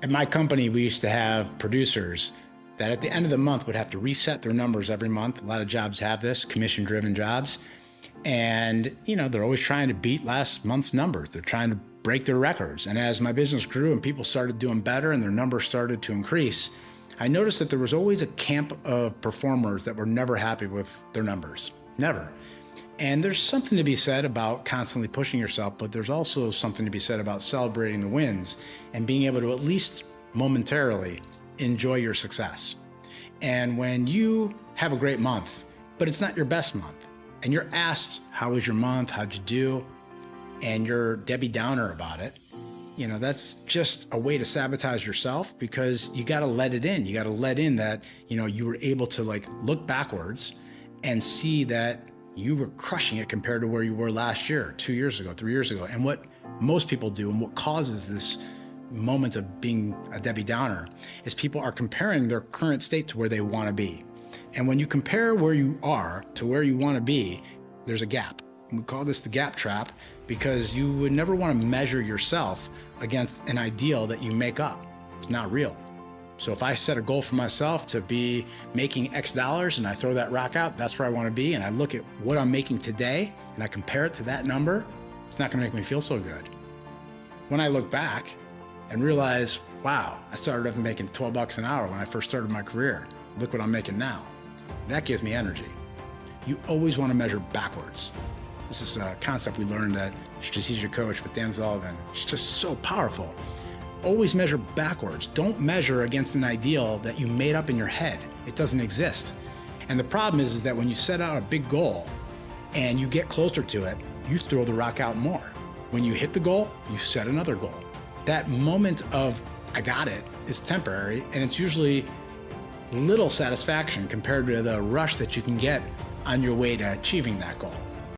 At my company, we used to have producers that at the end of the month would have to reset their numbers every month. A lot of jobs have this, commission-driven jobs. And, they're always trying to beat last month's numbers. They're trying to break their records. And as my business grew and people started doing better and their numbers started to increase, I noticed that there was always a camp of performers that were never happy with their numbers. Never. And there's something to be said about constantly pushing yourself, but there's also something to be said about celebrating the wins and being able to at least momentarily enjoy your success. And when you have a great month, but it's not your best month, and you're asked, how was your month? How'd you do? And you're Debbie Downer about it, that's just a way to sabotage yourself, because you got to let it in. You got to let in that, you were able to look backwards and see that you were crushing it compared to where you were last year, 2 years ago, 3 years ago. And what most people do, and what causes this moment of being a Debbie Downer, is people are comparing their current state to where they want to be. And when you compare where you are to where you want to be, there's a gap. And we call this the gap trap, because you would never want to measure yourself against an ideal that you make up. It's not real. So if I set a goal for myself to be making X dollars and I throw that rock out, that's where I want to be, and I look at what I'm making today and I compare it to that number, it's not going to make me feel so good. When I look back and realize, wow, I started off making 12 bucks an hour when I first started my career. Look what I'm making now. That gives me energy. You always want to measure backwards. This is a concept we learned at Strategic Coach with Dan Sullivan. It's just so powerful. Always measure backwards. Don't measure against an ideal that you made up in your head. It doesn't exist. And the problem is that when you set out a big goal and you get closer to it, you throw the rock out more. When you hit the goal, you set another goal. That moment of, I got it, is temporary, and it's usually little satisfaction compared to the rush that you can get on your way to achieving that goal.